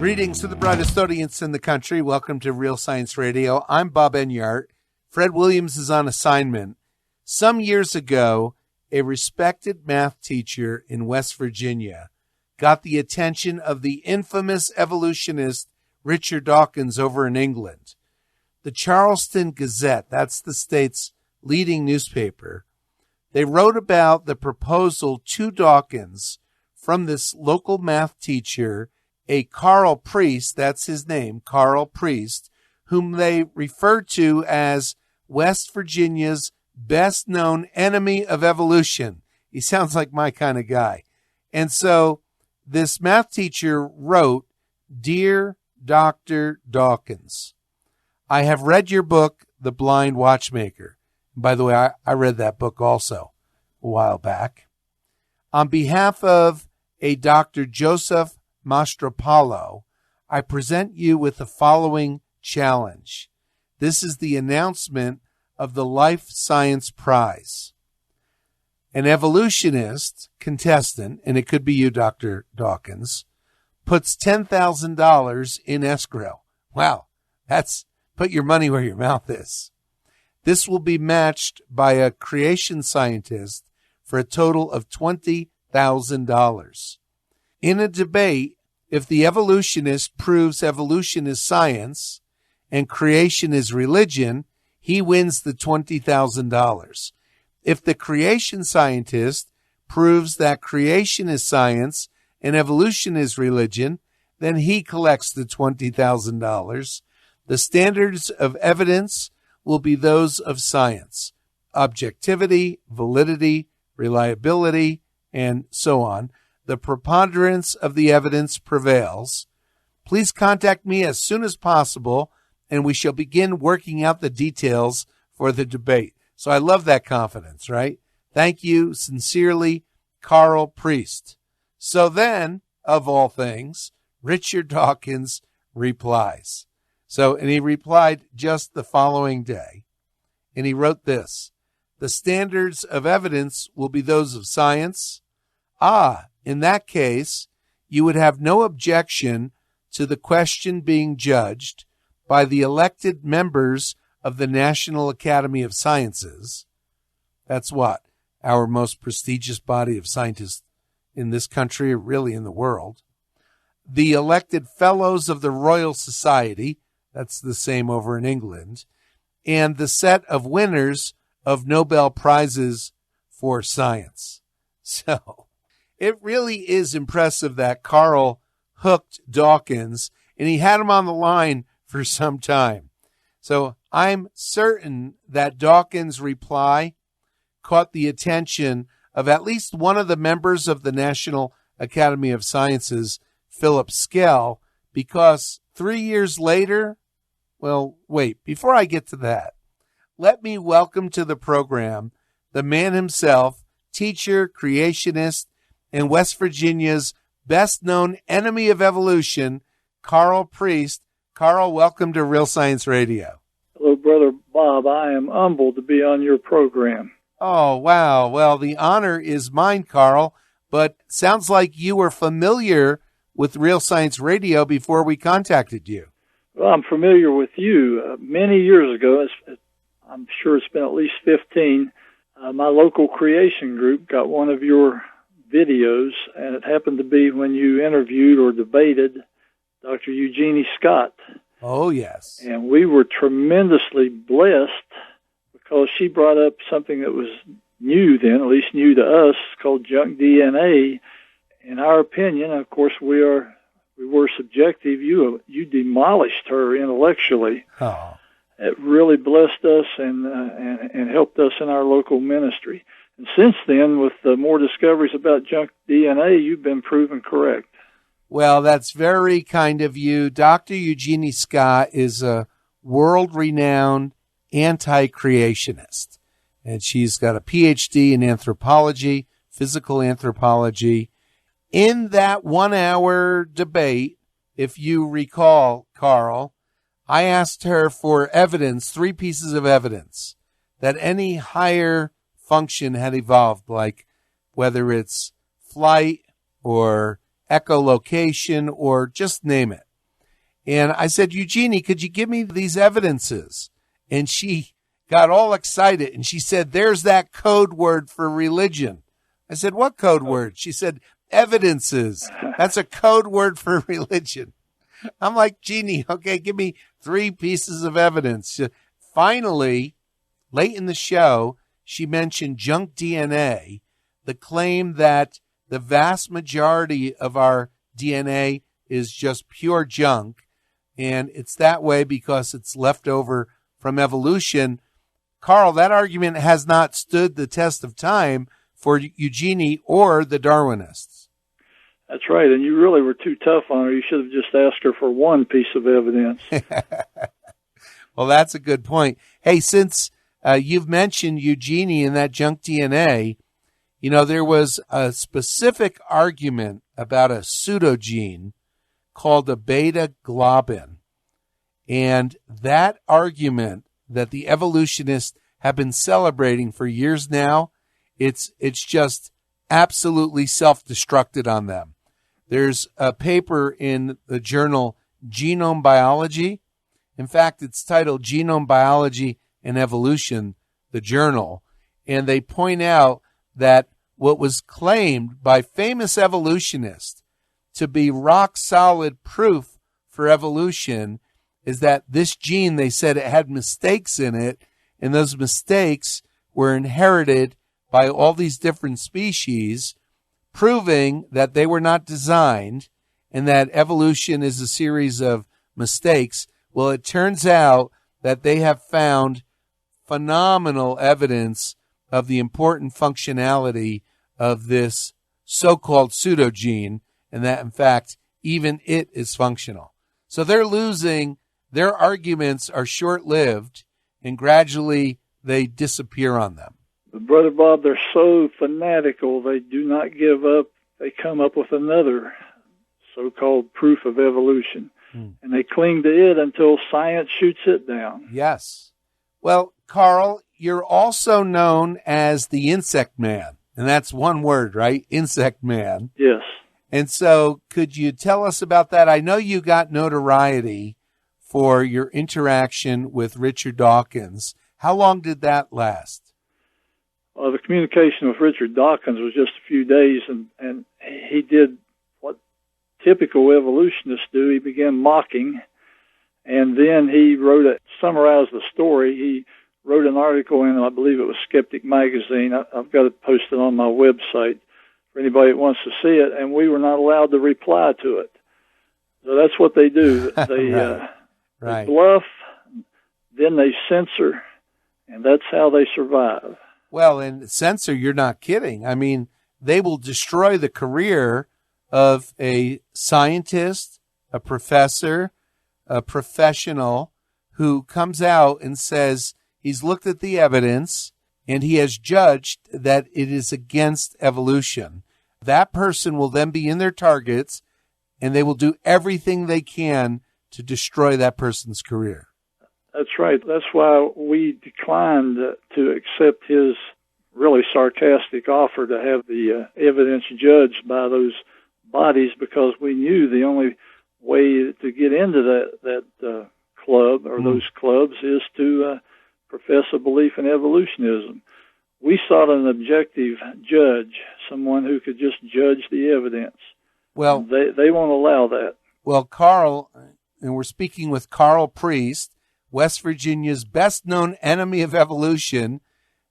Greetings to the brightest audience in the country. Welcome to Real Science Radio. I'm Bob Enyart. Fred Williams is on assignment. Some years ago, a respected math teacher in West Virginia got the attention of the infamous evolutionist Richard Dawkins over in England. The Charleston Gazette, that's the state's leading newspaper, they wrote about the proposal to Dawkins from this local math teacher, a Karl Priest, that's his name, Karl Priest, whom they referred to as West Virginia's best-known enemy of evolution. He sounds like my kind of guy. And so this math teacher wrote, "Dear Dr. Dawkins, I have read your book, The Blind Watchmaker." By the way, I read that book also a while back. On behalf of a Dr. Joseph Mastropalo, I present you with the following challenge. This is the announcement of the Life Science Prize. An evolutionist contestant, and it could be you, Dr. Dawkins, puts $10,000 in escrow. Wow, that's put your money where your mouth is. This will be matched by a creation scientist for a total of $20,000. In a debate, if the evolutionist proves evolution is science and creation is religion, he wins the $20,000. If the creation scientist proves that creation is science and evolution is religion, then he collects the $20,000. The standards of evidence will be those of science: objectivity, validity, reliability, and so on. The preponderance of the evidence prevails. Please contact me as soon as possible, and we shall begin working out the details for the debate. So I love that confidence, right? Thank you sincerely, Karl Priest. So then, of all things, Richard Dawkins replies. And he replied just the following day. And he wrote this: "The standards of evidence will be those of science. In that case, you would have no objection to the question being judged by the elected members of the National Academy of Sciences." That's what? Our most prestigious body of scientists in this country, or really in the world. The elected fellows of the Royal Society, that's the same over in England, and the set of winners of Nobel Prizes for science. So it really is impressive that Karl hooked Dawkins, and he had him on the line for some time. So I'm certain that Dawkins' reply caught the attention of at least one of the members of the National Academy of Sciences, Philip Skell, because 3 years later, well, wait, before I get to that, let me welcome to the program the man himself, teacher, creationist, and West Virginia's best-known enemy of evolution, Karl Priest. Karl, welcome to Real Science Radio. Hello, Brother Bob. I am humbled to be on your program. Oh, wow. Well, the honor is mine, Karl, but sounds like you were familiar with Real Science Radio before we contacted you. Well, I'm familiar with you. Many years ago, I'm sure it's been at least 15, my local creation group got one of your videos, and it happened to be when you interviewed or debated Dr. Eugenie Scott. Oh, yes. And we were tremendously blessed because she brought up something that was new then, at least new to us, called junk DNA. In our opinion, of course, we were subjective. You demolished her intellectually. Oh. It really blessed us and helped us in our local ministry. And since then, with more discoveries about junk DNA, you've been proven correct. Well, that's very kind of you. Dr. Eugenie Scott is a world-renowned anti-creationist, and she's got a PhD in anthropology, physical anthropology. In that 1-hour debate, if you recall, Karl, I asked her for evidence, 3 pieces of evidence, that any higher function had evolved, like whether it's flight or echolocation or just name it. And I said, Eugenie, could you give me these evidences? And she got all excited and she said, there's that code word for religion. I said, what code word? She said, evidences. That's a code word for religion. I'm like, Jeannie, okay, give me 3 pieces of evidence. Finally, late in the show, she mentioned junk DNA, the claim that the vast majority of our DNA is just pure junk. And it's that way because it's left over from evolution. Karl, that argument has not stood the test of time for Eugenie or the Darwinists. That's right. And you really were too tough on her. You should have just asked her for 1 piece of evidence. Well, that's a good point. Hey, since you've mentioned Eugenie and that junk DNA, you know, there was a specific argument about a pseudogene called a beta globin. And that argument that the evolutionists have been celebrating for years now, it's just absolutely self-destructed on them. There's a paper in the journal Genome Biology. In fact, it's titled Genome Biology and Evolution, the journal. And they point out that what was claimed by famous evolutionists to be rock-solid proof for evolution is that this gene, they said it had mistakes in it, and those mistakes were inherited by all these different species, proving that they were not designed and that evolution is a series of mistakes. Well, it turns out that they have found phenomenal evidence of the important functionality of this so-called pseudogene, and that, in fact, even it is functional. So they're losing. Their arguments are short-lived, and gradually they disappear on them. But Brother Bob, they're so fanatical, they do not give up. They come up with another so-called proof of evolution, and they cling to it until science shoots it down. Yes. Well, Karl, you're also known as the Insect Man, and that's one word, right? Insect Man. Yes. And so could you tell us about that? I know you got notoriety for your interaction with Richard Dawkins. How long did that last? Well, the communication with Richard Dawkins was just a few days, and he did what typical evolutionists do. He began mocking, and then he summarized the story. He wrote an article in, I believe it was Skeptic Magazine. I've got it posted on my website for anybody that wants to see it, and we were not allowed to reply to it. So that's what they do. They, Right. they bluff, then they censor, and that's how they survive. Well, and censor, you're not kidding. I mean, they will destroy the career of a scientist, a professor, a professional who comes out and says he's looked at the evidence and he has judged that it is against evolution. That person will then be in their targets, and they will do everything they can to destroy that person's career. That's right. That's why we declined to accept his really sarcastic offer to have the evidence judged by those bodies, because we knew the only way to get into that club or those clubs is to profess a belief in evolutionism. We sought an objective judge, someone who could just judge the evidence. Well, they won't allow that. Well, Karl, and we're speaking with Karl Priest, West Virginia's best-known enemy of evolution,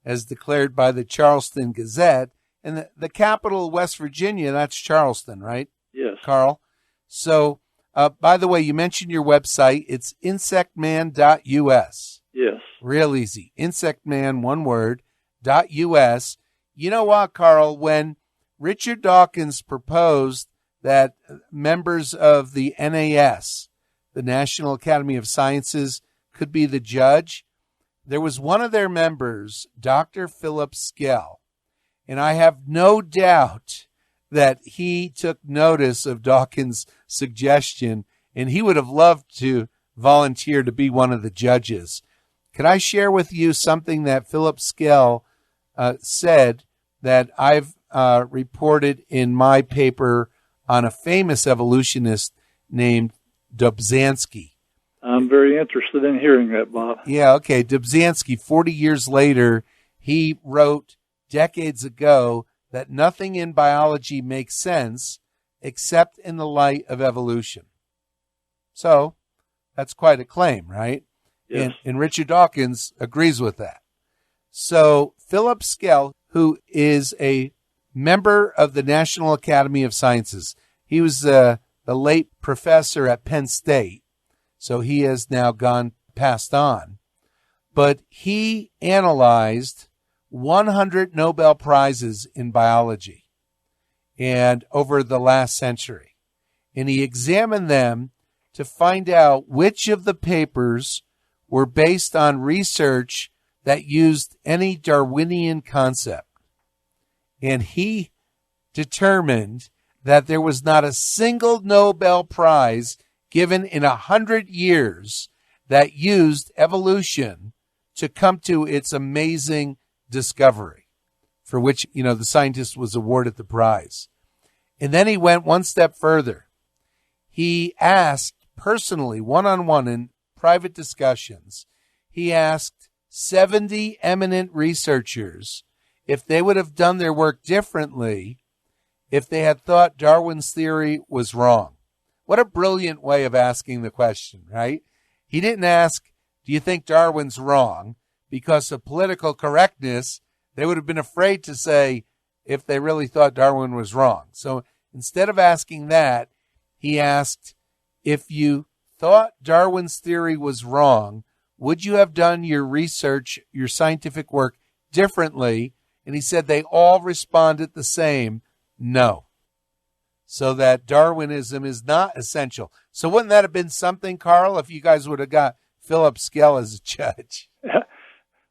as declared by the Charleston Gazette. And the capital of West Virginia, that's Charleston, right? Yes. Karl. So, by the way, you mentioned your website. It's insectman.us. Yes. Real easy. Insectman, one word, .us. You know what, Karl? When Richard Dawkins proposed that members of the NAS, the National Academy of Sciences, could be the judge, there was one of their members, Dr. Philip Skell, and I have no doubt that he took notice of Dawkins' suggestion, and he would have loved to volunteer to be one of the judges. Can I share with you something that Philip Skell said that I've reported in my paper on a famous evolutionist named Dobzhansky. I'm very interested in hearing that, Bob. Yeah, okay. Dobzhansky, 40 years later, he wrote decades ago that nothing in biology makes sense except in the light of evolution. So that's quite a claim, right? Yes. And Richard Dawkins agrees with that. So Philip Skell, who is a member of the National Academy of Sciences, he was the late professor at Penn State, so he has now passed on. But he analyzed 100 Nobel Prizes in biology and over the last century. And he examined them to find out which of the papers were based on research that used any Darwinian concept. And he determined that there was not a single Nobel Prize given in 100 years that used evolution to come to its amazing discovery, for which, the scientist was awarded the prize. And then he went one step further. He asked personally, one-on-one in private discussions, he asked 70 eminent researchers if they would have done their work differently if they had thought Darwin's theory was wrong. What a brilliant way of asking the question, right? He didn't ask, do you think Darwin's wrong? Because of political correctness, they would have been afraid to say if they really thought Darwin was wrong. So instead of asking that, he asked, if you thought Darwin's theory was wrong, would you have done your research, your scientific work differently? And he said they all responded the same, no. So that Darwinism is not essential. So wouldn't that have been something, Karl, if you guys would have got Philip Skell as a judge?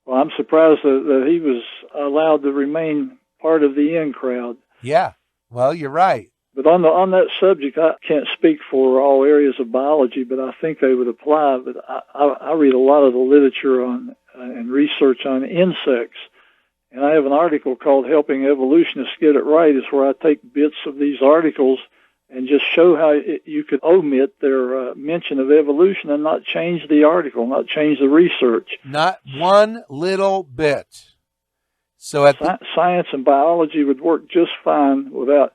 Well, I'm surprised that he was allowed to remain part of the in crowd. Yeah, well, you're right. But on that subject, I can't speak for all areas of biology, but I think they would apply. But I read a lot of the literature on and research on insects, and I have an article called "Helping Evolutionists Get It Right." Is where I take bits of these articles and just show how you could omit their mention of evolution and not change the article, not change the research. Not one little bit. So science and biology would work just fine without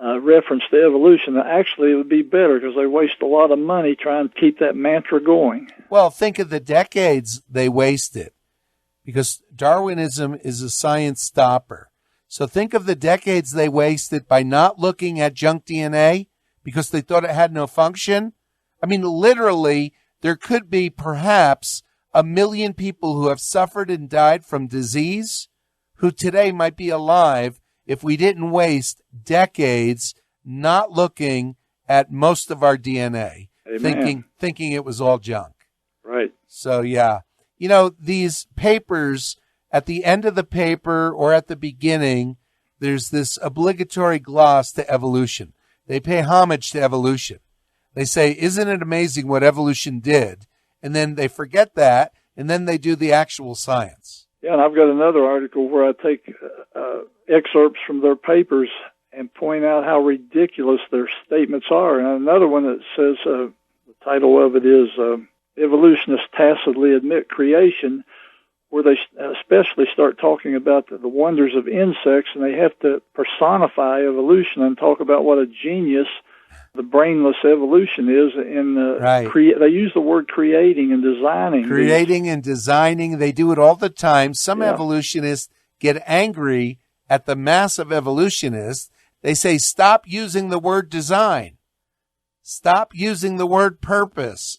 reference to evolution. Actually, it would be better because they waste a lot of money trying to keep that mantra going. Well, think of the decades they wasted, because Darwinism is a science stopper. So think of the decades they wasted by not looking at junk DNA because they thought it had no function. I mean, literally, there could be perhaps 1 million people who have suffered and died from disease who today might be alive if we didn't waste decades not looking at most of our DNA, thinking it was all junk. Right. So, yeah. These papers, at the end of the paper or at the beginning, there's this obligatory gloss to evolution. They pay homage to evolution. They say, isn't it amazing what evolution did? And then they forget that, and then they do the actual science. Yeah, and I've got another article where I take excerpts from their papers and point out how ridiculous their statements are. And another one that says, the title of it is Evolutionists Tacitly Admit Creation, where they especially start talking about the wonders of insects, and they have to personify evolution and talk about what a genius the brainless evolution is. Right. They use the word creating and designing. Creating and designing, they do it all the time. Some evolutionists get angry at the mass of evolutionists. They say, stop using the word design. Stop using the word purpose.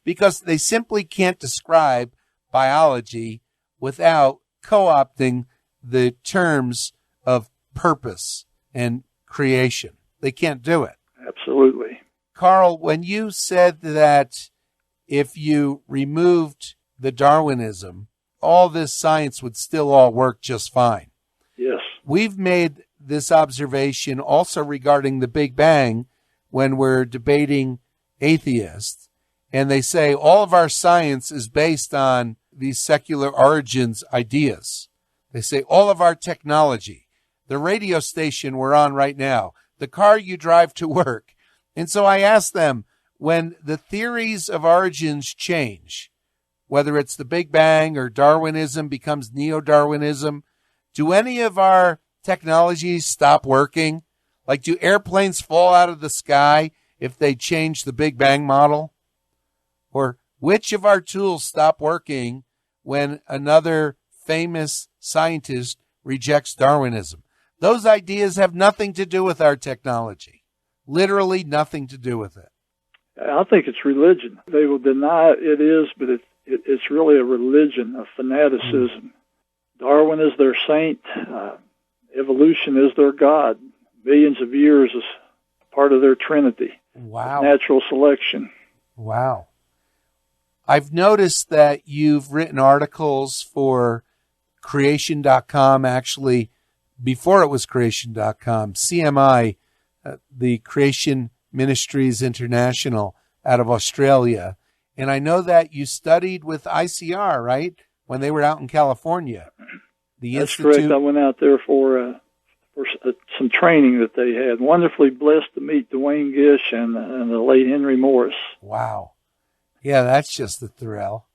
Because they simply can't describe biology without co-opting the terms of purpose and creation. They can't do it. Absolutely. Karl, when you said that if you removed the Darwinism, all this science would still all work just fine. Yes. We've made this observation also regarding the Big Bang when we're debating atheists, and they say all of our science is based on these secular origins ideas. They say all of our technology, the radio station we're on right now, the car you drive to work. And so I asked them, when the theories of origins change, whether it's the Big Bang or Darwinism becomes neo-Darwinism, do any of our technologies stop working? Like, do airplanes fall out of the sky if they change the Big Bang model? Or which of our tools stop working when another famous scientist rejects Darwinism? Those ideas have nothing to do with our technology. Literally nothing to do with it. I think it's religion. They will deny it is, but it's really a religion, a fanaticism. Darwin is their saint. Evolution is their God. Millions of years is part of their trinity. Wow. Natural selection. Wow. I've noticed that you've written articles for creation.com, actually, before it was creation.com, CMI, the Creation Ministries International out of Australia. And I know that you studied with ICR, right, when they were out in California. That's correct. I went out there for some training that they had. Wonderfully blessed to meet Dwayne Gish and the late Henry Morris. Wow. Yeah, that's just a thrill.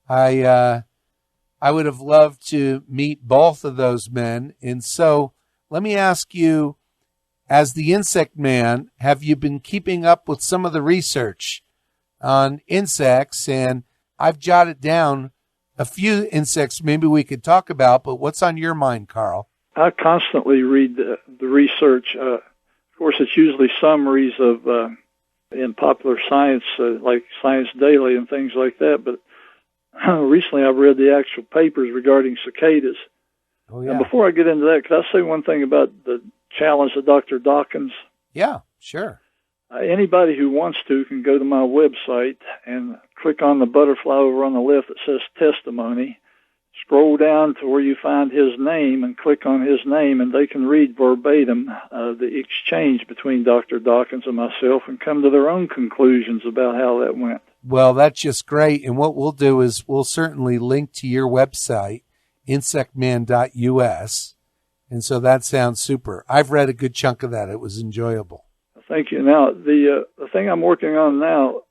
I would have loved to meet both of those men. And so let me ask you, as the insect man, have you been keeping up with some of the research on insects? And I've jotted down a few insects maybe we could talk about, but what's on your mind, Karl? I constantly read the research. Of course, it's usually summaries of in popular science, like Science Daily and things like that. But recently I've read the actual papers regarding cicadas. Oh, yeah. And before I get into that, could I say one thing about the challenge to Dr. Dawkins? Yeah, sure. Anybody who wants to can go to my website and click on the butterfly over on the left that says testimony. Scroll down to where you find his name and click on his name, and they can read verbatim the exchange between Dr. Dawkins and myself and come to their own conclusions about how that went. Well, that's just great. And what we'll do is we'll certainly link to your website, insectman.us. And so that sounds super. I've read a good chunk of that. It was enjoyable. Thank you. Now, the thing I'm working on now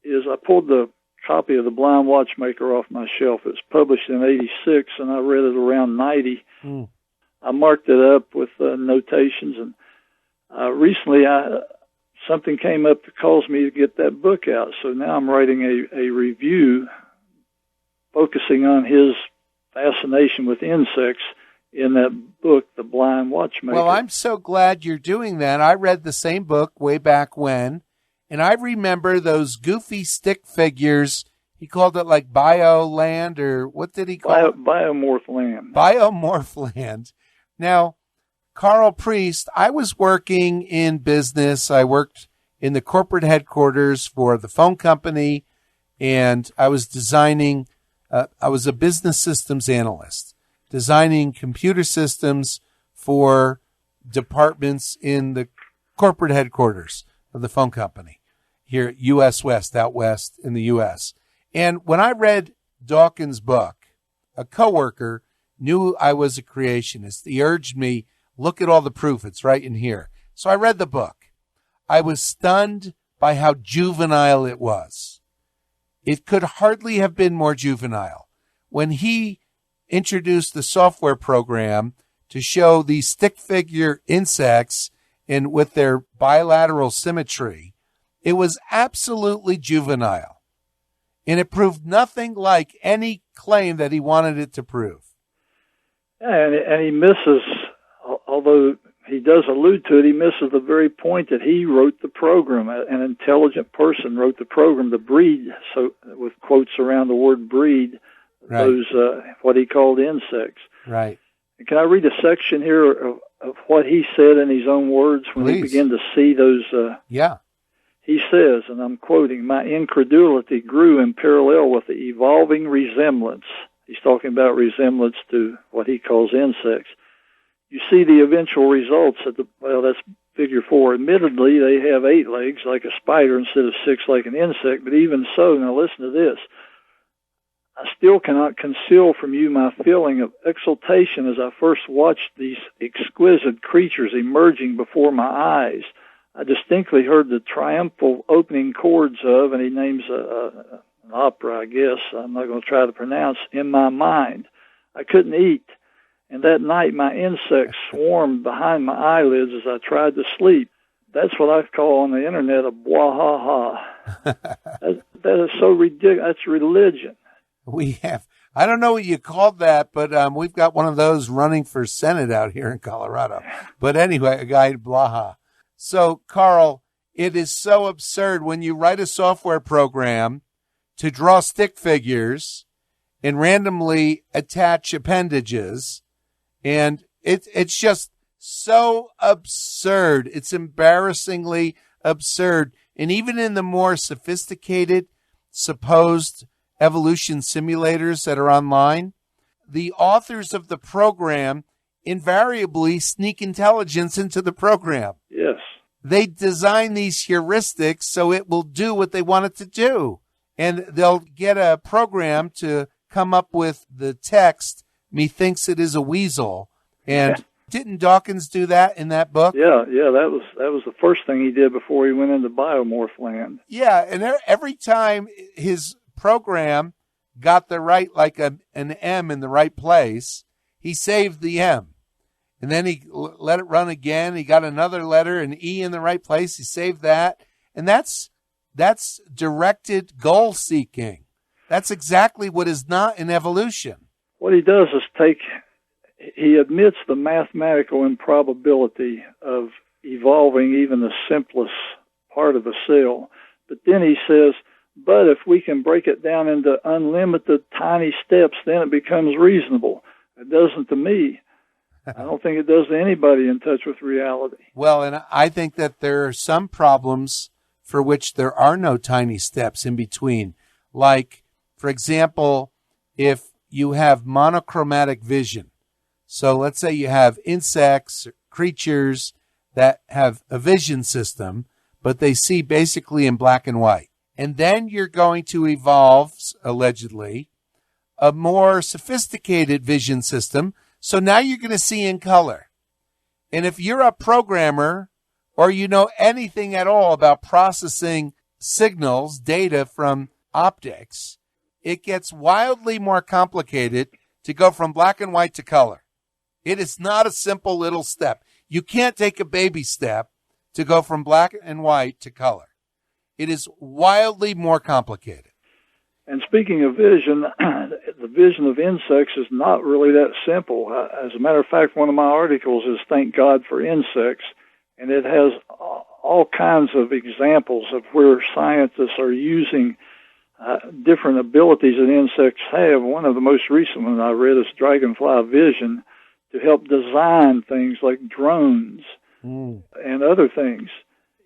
is I pulled the copy of The Blind Watchmaker off my shelf. It was published in 86, and I read it around 90. I marked it up with notations, and recently something came up that caused me to get that book out. So now I'm writing a review focusing on his fascination with insects in that book, The Blind Watchmaker. Well, I'm so glad you're doing that. I read the same book way back when, and I remember those goofy stick figures. He called it like Bioland, or what did he call it? Biomorph Land. Biomorph Land. Now, Karl Priest, I was working in business. I worked in the corporate headquarters for the phone company, and I was designing, I was a business systems analyst, designing computer systems for departments in the corporate headquarters of the phone company here at U.S. West, out west in the U.S. And when I read Dawkins' book, a coworker knew I was a creationist. He urged me, look at all the proof. It's right in here. So I read the book. I was stunned by how juvenile it was. It could hardly have been more juvenile. When he introduced the software program to show these stick figure insects and with their bilateral symmetry, it was absolutely juvenile. And it proved nothing like any claim that he wanted it to prove. Yeah, and he misses, although he does allude to it, he misses the very point that he wrote the program. An intelligent person wrote the program to breed, so with quotes around the word breed, right, those what he called insects. Right. Can I read a section here of what he said in his own words when Please. He began to see those? Yeah. He says, and I'm quoting, "My incredulity grew in parallel with the evolving resemblance." He's talking about resemblance to what he calls insects. "You see the eventual results at that's figure 4. Admittedly, they have 8 legs like a spider instead of 6 like an insect, but even so," now listen to this, "I still cannot conceal from you my feeling of exultation as I first watched these exquisite creatures emerging before my eyes. I distinctly heard the triumphal opening chords of, and he names an opera, I guess, I'm not going to try to pronounce, In My Mind. I couldn't eat, and that night my insects swarmed behind my eyelids as I tried to sleep. That's what I call on the internet a bwahaha. That is so ridiculous. That's religion. We have, I don't know what you called that, but we've got one of those running for Senate out here in Colorado. But anyway, a guy, Blaha. So, Karl, it is so absurd when you write a software program to draw stick figures and randomly attach appendages, and it's just so absurd. It's embarrassingly absurd. And even in the more sophisticated supposed evolution simulators that are online, the authors of the program invariably sneak intelligence into the program. Yes. They design these heuristics so it will do what they want it to do. And they'll get a program to come up with the text, "Methinks it is a weasel." And didn't Dawkins do that in that book? Yeah, that was the first thing he did before he went into biomorph land. Yeah, and every time his program got the right, like an M in the right place, he saved the M. And then he let it run again. He got another letter, an E in the right place. He saved that. And that's directed goal seeking. That's exactly what is not in evolution. What he does is he admits the mathematical improbability of evolving even the simplest part of a cell. But then he says, but if we can break it down into unlimited tiny steps, then it becomes reasonable. It doesn't to me. I don't think it does to anybody in touch with reality. Well, and I think that there are some problems for which there are no tiny steps in between. Like, for example, if you have monochromatic vision. So let's say you have insects, creatures that have a vision system, but they see basically in black and white. And then you're going to evolve, allegedly, a more sophisticated vision system. So now you're going to see in color. And if you're a programmer or you know anything at all about processing signals, data from optics, it gets wildly more complicated to go from black and white to color. It is not a simple little step. You can't take a baby step to go from black and white to color. It is wildly more complicated. And speaking of vision, the vision of insects is not really that simple. As a matter of fact, one of my articles is Thank God for Insects, and it has all kinds of examples of where scientists are using different abilities that insects have. One of the most recent ones I read is Dragonfly Vision to help design things like drones and other things.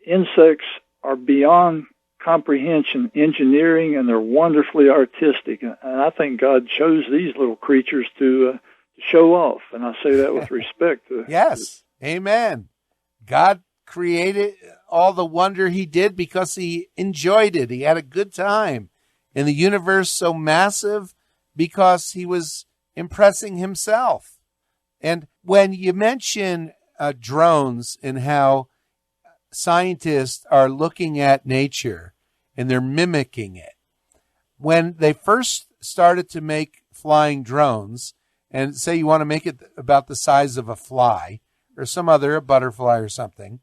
Insects are beyond comprehension, engineering, and they're wonderfully artistic. And I think God chose these little creatures to show off, and I say that with respect. Yes, amen. God created all the wonder he did because he enjoyed it. He had a good time. And the universe so massive because he was impressing himself. And when you mention drones and how scientists are looking at nature and they're mimicking it, when they first started to make flying drones, and say you want to make it about the size of a fly or some other, a butterfly or something,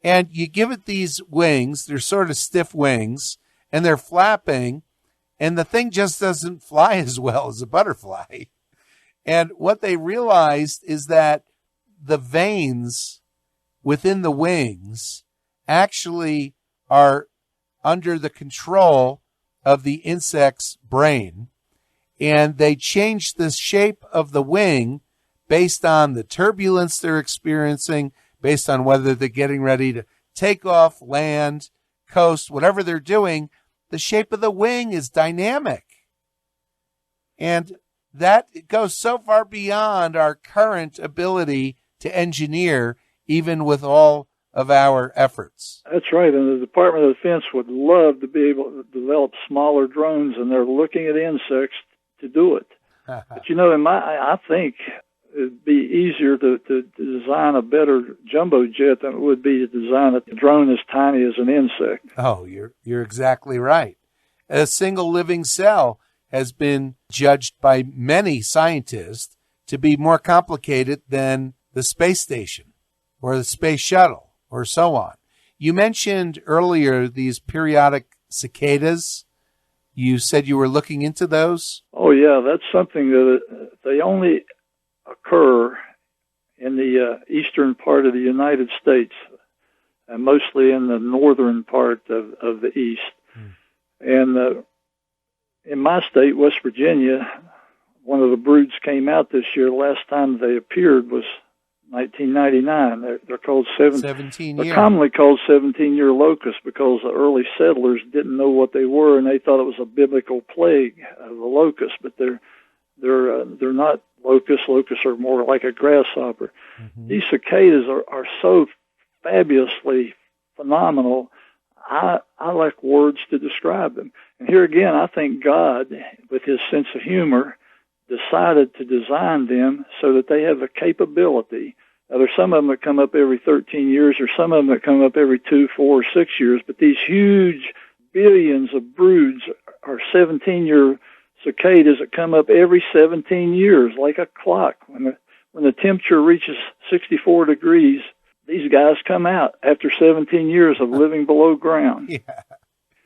and you give it these wings, they're sort of stiff wings, and they're flapping, and the thing just doesn't fly as well as a butterfly. And what they realized is that the veins within the wings actually are under the control of the insect's brain, and they change the shape of the wing based on the turbulence they're experiencing, based on whether they're getting ready to take off, land, coast, whatever they're doing. The shape of the wing is dynamic. And that goes so far beyond our current ability to engineer, even with all of our efforts. That's right, and the Department of Defense would love to be able to develop smaller drones, and they're looking at insects to do it. But you know, I think it'd be easier to design a better jumbo jet than it would be to design a drone as tiny as an insect. Oh, you're exactly right. A single living cell has been judged by many scientists to be more complicated than the space station or the space shuttle or so on. You mentioned earlier these periodic cicadas. You said you were looking into those? Oh, yeah, that's something that they only occur in the eastern part of the United States, and mostly in the northern part of the east. And in my state, West Virginia, one of the broods came out this year. The last time they appeared was 1999. They're called 17-year. They're commonly called 17-year locusts because the early settlers didn't know what they were, and they thought it was a biblical plague of the locust. But they're not locusts. Locusts are more like a grasshopper. Mm-hmm. These cicadas are so fabulously phenomenal. I lack words to describe them. And here again, I think God, with his sense of humor, decided to design them so that they have the capability. Now, there's some of them that come up every 13 years, or some of them that come up every 2, 4, or 6 years, but these huge billions of broods are 17-year cicadas that come up every 17 years, like a clock. When the temperature reaches 64 degrees, these guys come out after 17 years of living below ground. Yeah.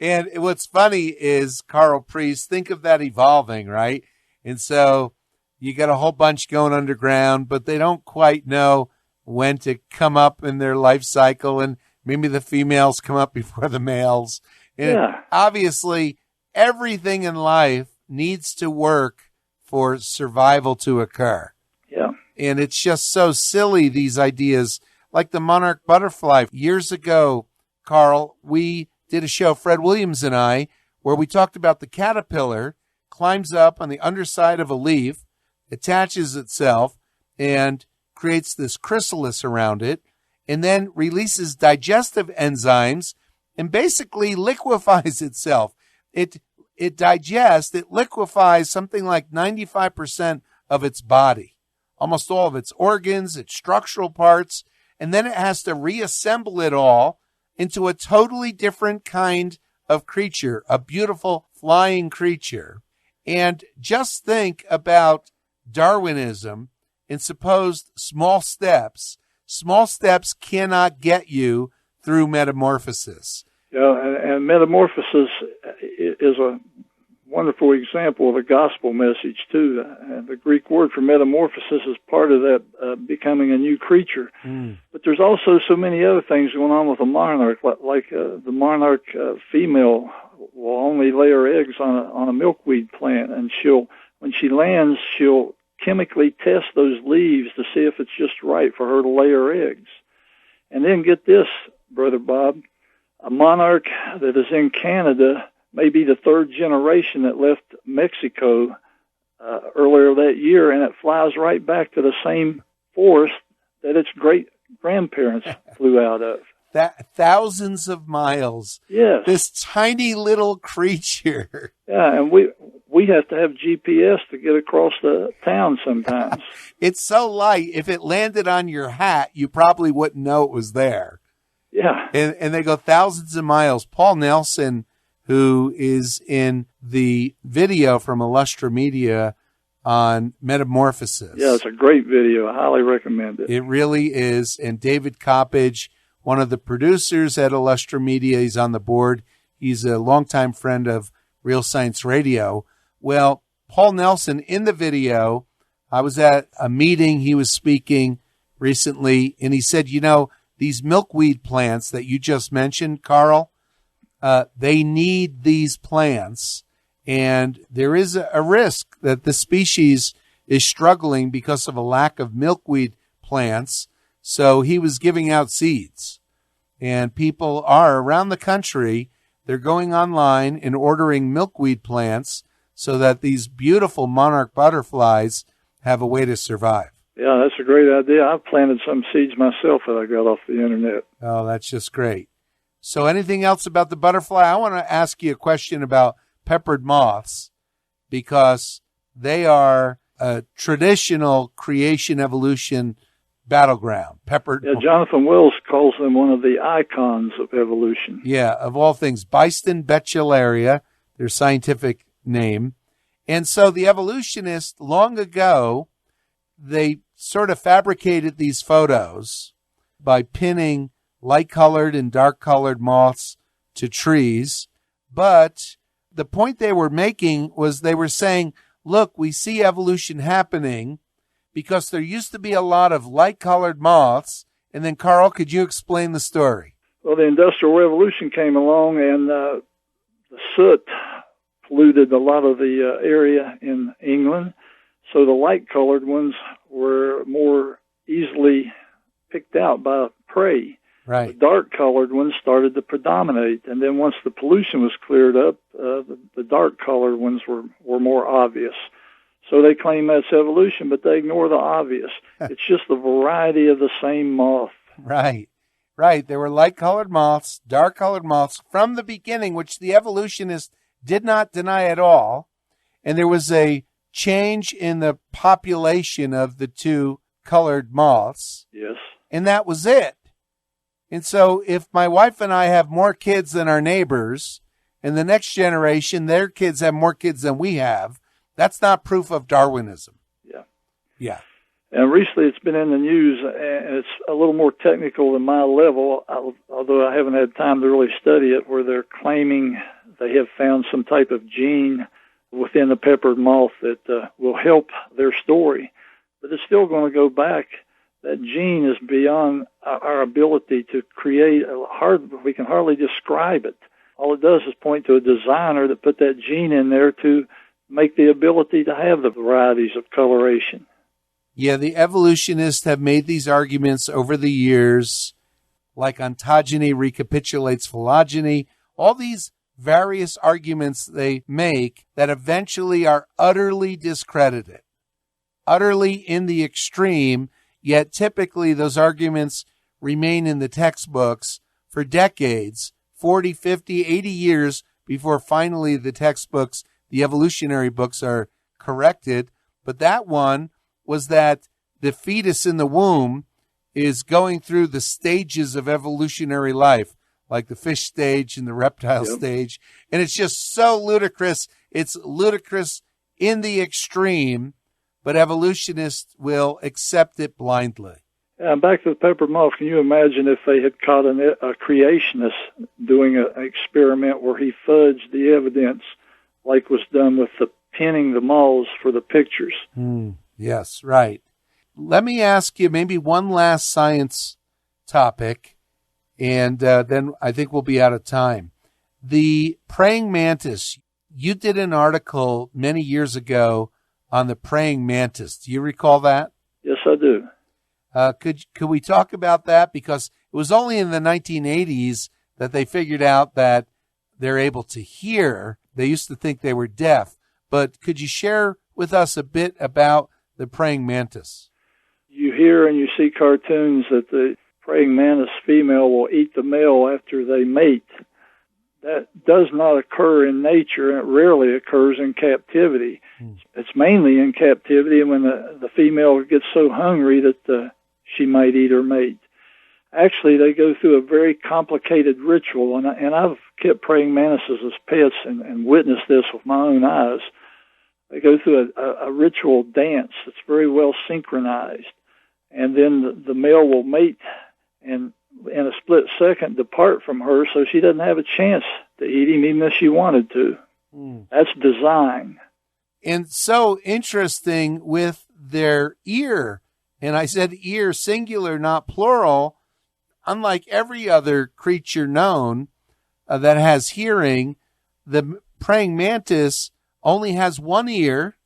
And what's funny is, Karl Priest, think of that evolving, right? And so you got a whole bunch going underground, but they don't quite know when to come up in their life cycle, and maybe the females come up before the males. And obviously, everything in life needs to work for survival to occur. Yeah. And it's just so silly, these ideas, like the monarch butterfly. Years ago, Karl, we did a show, Fred Williams and I, where we talked about the caterpillar climbs up on the underside of a leaf, attaches itself, and creates this chrysalis around it, and then releases digestive enzymes and basically liquefies itself. It digests, it liquefies something like 95% of its body, almost all of its organs, its structural parts, and then it has to reassemble it all into a totally different kind of creature, a beautiful flying creature. And just think about Darwinism and supposed small steps. Small steps cannot get you through metamorphosis. Yeah, and metamorphosis is a wonderful example of the gospel message, too. The Greek word for metamorphosis is part of that becoming a new creature. But there's also so many other things going on with a monarch, like the monarch female will only lay her eggs on a milkweed plant, and when she lands, she'll chemically test those leaves to see if it's just right for her to lay her eggs. And then get this, Brother Bob, a monarch that is in Canada may be the third generation that left Mexico earlier that year, and it flies right back to the same forest that its great-grandparents flew out of. Thousands of miles. Yes. This tiny little creature. Yeah, and we have to have GPS to get across the town sometimes. It's so light, if it landed on your hat, you probably wouldn't know it was there. Yeah. And they go thousands of miles. Paul Nelson, who is in the video from Illustra Media on Metamorphosis. Yeah, it's a great video. I highly recommend it. It really is. And David Coppage, one of the producers at Illustra Media, he's on the board. He's a longtime friend of Real Science Radio. Well, Paul Nelson, in the video, I was at a meeting, he was speaking recently, and he said, these milkweed plants that you just mentioned, Karl, they need these plants, and there is a risk that the species is struggling because of a lack of milkweed plants. So he was giving out seeds, and people are around the country. They're going online and ordering milkweed plants so that these beautiful monarch butterflies have a way to survive. Yeah, that's a great idea. I've planted some seeds myself that I got off the internet. Oh, that's just great. So anything else about the butterfly? I want to ask you a question about peppered moths, because they are a traditional creation evolution battleground. Peppered. Yeah, Jonathan Wells calls them one of the icons of evolution. Yeah, of all things, Byston betullaria, their scientific name. And so the evolutionists, long ago, they sort of fabricated these photos by pinning light-colored and dark-colored moths to trees. But the point they were making was they were saying, look, we see evolution happening because there used to be a lot of light-colored moths. And then, Karl, could you explain the story? Well, the Industrial Revolution came along, and the soot polluted a lot of the area in England. So the light-colored ones were more easily picked out by prey. Right. The dark-colored ones started to predominate. And then once the pollution was cleared up, the dark-colored ones were more obvious. So they claim that's evolution, but they ignore the obvious. It's just the variety of the same moth. Right. Right. There were light-colored moths, dark-colored moths from the beginning, which the evolutionists did not deny at all. And there was a change in the population of the two colored moths. Yes. And that was it. And so if my wife and I have more kids than our neighbors, and the next generation, their kids have more kids than we have, that's not proof of Darwinism. Yeah. Yeah. And recently it's been in the news, and it's a little more technical than my level, although I haven't had time to really study it, where they're claiming they have found some type of gene within the peppered moth that will help their story. But it's still going to go back. That gene is beyond our ability to create. We can hardly describe it. All it does is point to a designer that put that gene in there to make the ability to have the varieties of coloration. Yeah, the evolutionists have made these arguments over the years, like ontogeny recapitulates phylogeny, all these various arguments they make that eventually are utterly discredited, utterly in the extreme, yet typically those arguments remain in the textbooks for decades, 40, 50, 80 years before finally the textbooks, the evolutionary books, are corrected. But that one was that the fetus in the womb is going through the stages of evolutionary life, like the fish stage and the reptile stage. And it's just so ludicrous. It's ludicrous in the extreme, but evolutionists will accept it blindly. And back to the peppered moth, can you imagine if they had caught a creationist doing an experiment where he fudged the evidence like was done with the pinning the moths for the pictures? Yes, right. Let me ask you maybe one last science topic, and then I think we'll be out of time. The praying mantis, you did an article many years ago on the praying mantis. Do you recall that? Yes, I do. Could we talk about that? Because it was only in the 1980s that they figured out that they're able to hear. They used to think they were deaf. But could you share with us a bit about the praying mantis? You hear and you see cartoons that the praying mantis female will eat the male after they mate. That does not occur in nature, and it rarely occurs in captivity. It's mainly in captivity when the female gets so hungry that she might eat her mate. Actually, they go through a very complicated ritual, and I've kept praying mantises as pets and witnessed this with my own eyes. They go through a ritual dance that's very well synchronized, and then the male will mate and in a split second depart from her, so she doesn't have a chance to eat him even if she wanted to. That's design. And so interesting with their ear, and I said ear singular, not plural. Unlike every other creature known that has hearing, the praying mantis only has one ear.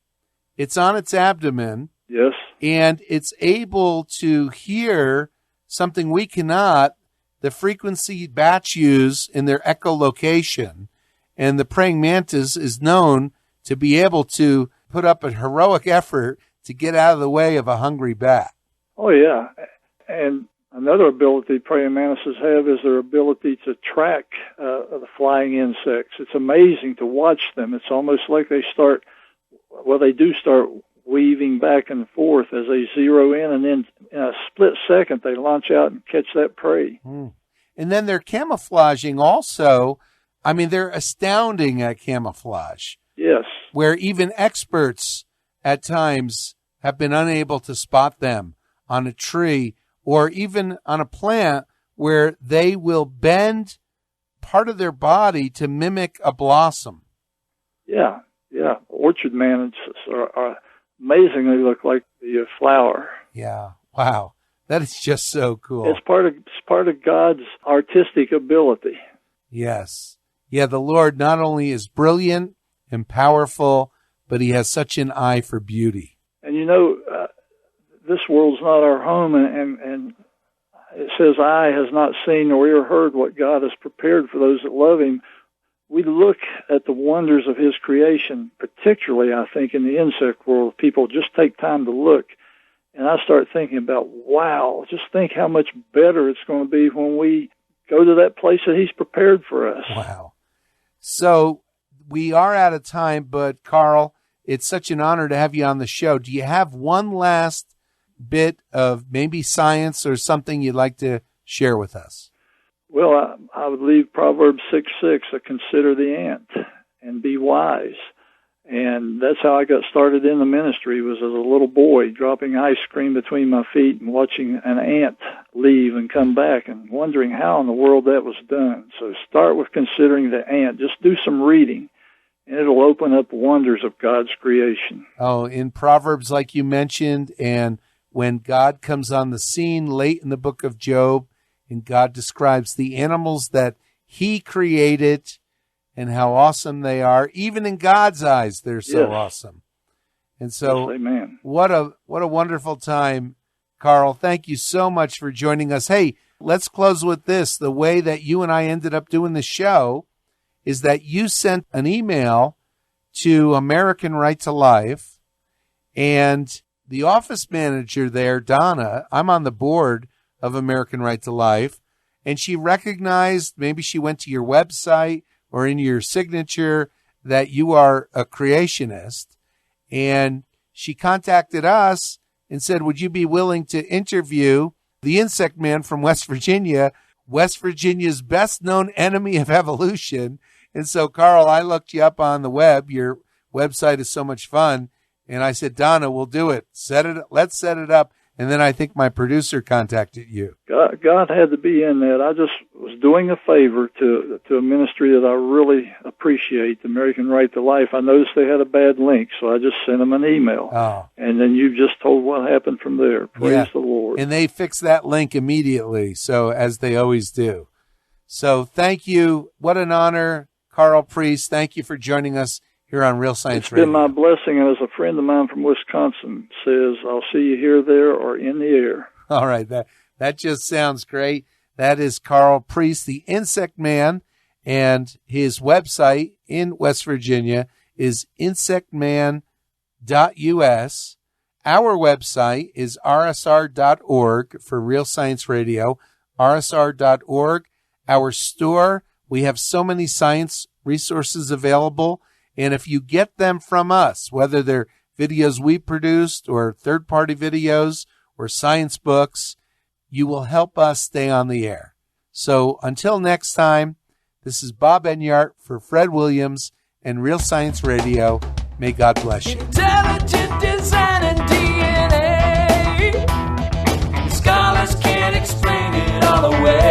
It's on its abdomen. Yes. And it's able to hear something we cannot, the frequency bats use in their echolocation. And the praying mantis is known to be able to put up a heroic effort to get out of the way of a hungry bat. Oh, yeah. And another ability praying mantises have is their ability to track the flying insects. It's amazing to watch them. It's almost like they do start weaving back and forth as they zero in, and then in a split second they launch out and catch that prey. And then they're camouflaging also. I mean, they're astounding at camouflage. Yes. Where even experts at times have been unable to spot them on a tree or even on a plant, where they will bend part of their body to mimic a blossom. Yeah. Orchard manages are amazingly look like the flower. Yeah. Wow. That is just so cool. It's part of God's artistic ability. Yes. Yeah, the Lord not only is brilliant and powerful, but he has such an eye for beauty. And this world's not our home, and it says, eye has not seen nor ear heard what God has prepared for those that love him. We look at the wonders of his creation, particularly, I think, in the insect world. People just take time to look. And I start thinking about, wow, just think how much better it's going to be when we go to that place that he's prepared for us. Wow. So we are out of time, but Karl, it's such an honor to have you on the show. Do you have one last bit of maybe science or something you'd like to share with us? Well, I would leave Proverbs 6:6, consider the ant and be wise. And that's how I got started in the ministry, was as a little boy, dropping ice cream between my feet and watching an ant leave and come back and wondering how in the world that was done. So start with considering the ant. Just do some reading, and it'll open up wonders of God's creation. Oh, in Proverbs, like you mentioned, and when God comes on the scene late in the book of Job, and God describes the animals that he created and how awesome they are. Even in God's eyes, they're so awesome. And so, yes, amen. What a wonderful time, Karl. Thank you so much for joining us. Hey, let's close with this. The way that you and I ended up doing the show is that you sent an email to American Right to Life, and the office manager there, Donna, I'm on the board of American Right to Life, and she recognized, maybe she went to your website or in your signature, that you are a creationist, and she contacted us and said, would you be willing to interview the Insect Man from West Virginia, West Virginia's best known enemy of evolution? And so, Karl, I looked you up on the web. Your website is so much fun. And I said, Donna, we'll do it. Let's set it up. And then I think my producer contacted you. God had to be in that. I just was doing a favor to a ministry that I really appreciate, the American Right to Life. I noticed they had a bad link, so I just sent them an email. Oh. And then you just told what happened from there. Praise the Lord. And they fixed that link immediately, so as they always do. So thank you. What an honor, Karl Priest. Thank you for joining us here on Real Science Radio. It's been my blessing, and as a friend of mine from Wisconsin says, I'll see you here, there, or in the air. All right, that just sounds great. That is Karl Priest, the Insect Man, and his website in West Virginia is insectman.us. Our website is rsr.org for Real Science Radio, rsr.org. Our store, we have so many science resources available. And if you get them from us, whether they're videos we produced or third-party videos or science books, you will help us stay on the air. So until next time, this is Bob Enyart for Fred Williams and Real Science Radio. May God bless you. Intelligent design and DNA. Scholars can't explain it all away.